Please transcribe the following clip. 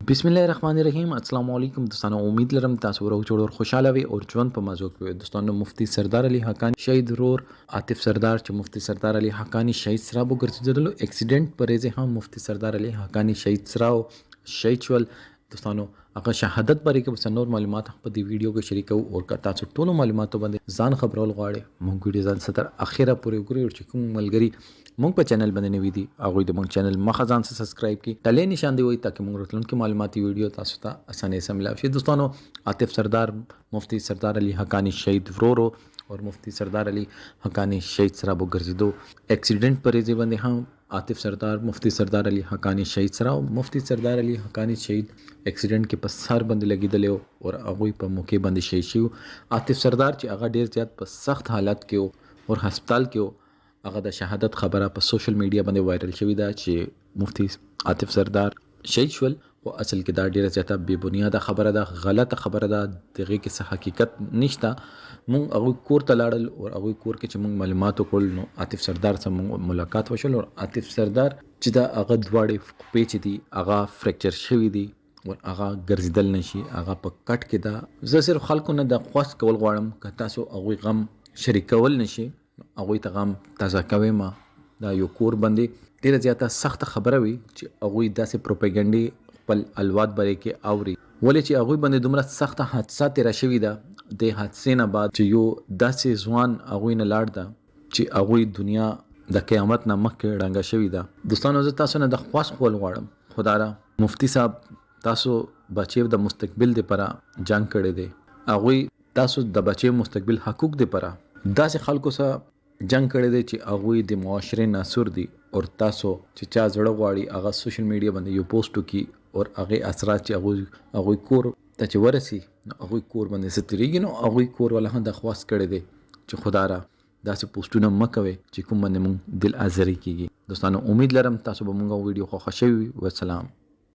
بسم الله الرحمن الرحیم. السلام علیکم دوستانو. امید لرم تاسو روغ جوړ او خوشاله وي او ژوند په مزو کې وي. دوستانو مفتی سردار علي حقانی شهید رور عاطف سردار چې مفتی سردار علي حقانی شهید سره وګرځیدلو اکسیډنٹ پرې هم مفتی سردار علي حقانی شهید سره شهید شول. دوستانو هغه شهادت باره کې بس نور معلومات په دې ویډیو کې شریکو او تاسو ټول معلوماتو باندې ځان خبرول غواړئ مونږ ویډیو ځان ستر اخیره پورې وګورئ چې کوم ملګری مونږ په چینل باندې نوی دي هغه د مونږ چینل مخه ځان سبسکرایب کی ټلې نشان دی وي تاکي مونږ راتلونکي معلوماتي ویډیو تاسو ته اسانه سره ملاوي شي. دوستانو عاطف سردار مفتی سردار علي حقانی شهید ورورو और मुफ्ती सरदार अली हकानी शहीद सरा वगर्जिदो एक्सीडेंट पर बंदे हाँ आतिफ सरदार मुफ्ती सरदार अली हकानी शहीद सरा मुफ्ती सरदार अली हकानी शहीद एक्सीडेंट के पसार बंद लगी दले और अगुई पर मौके बंद शहीद शिव आतिफ सरदार ची अगा डेर ज़्यादा पर सख्त हालात के हो और हस्पताल के हो अगा द शहादत खबर पर सोशल मीडिया बंदे वायरल शवी दा ची मुफ्ती आतिफ सरदार शहीद शुल و اصل کې دا ډیره زیاته بې بنیاده خبره ده، غلطه خبره ده، دغه کې څه حقیقت نشته. مونږ هغه کور ته لاړل او هغه کور کې چې مونږ معلومات وکړل نو عاطف سردار سره مونږ ملاقات وشول او عاطف سردار چې دا هغه دواړې پیچ دي هغه فریکچر شوی دي او هغه ګرځیدل نشي هغه په کټ کې ده. زه صرف خلکو نه د خواست کول غواړم که تاسو هغه غم شریکول نشي هغه ته غم تازه کوي. ما دا یو کور باندې ډیره زیاته سخت خبره وي چې هغه داسې پروپاګاندا خپل الواد باره کې اوري ولې چې هغه باندې دومره سخت حادثه تیر شوی ده. د حادثې نه بعد چې یو داسې ځوان هغه نه لاړ ده چې هغه دنیا د قیامت نه مخکې ډنګه شوی ده. دوستانو زه تاسو نه د خواست کول غواړم خدا را مفتی صاحب تاسو بچو د مستقبل لپاره جنگ کړی دی هغه تاسو د بچو مستقبل حقوق لپاره داسې خلکو سره جنگ کړی دی چې هغه د معاشره ناسور دي او تاسو چې چا زړه غواړي هغه سوشل میډیا باندې یو پوسټ وکي او هغه اثرات چې هغه کور ته چې ورسي هغه کور باندې ستريږي نو هغه کور ولا هم د خواست کړی دی چې خدا را داسې پوسټونه مکوي چې کوم باندې مونږ دل ازري کیږي. دوستانو امید لرم تاسو به مونږ ویډیو خو خوښوي. والسلام.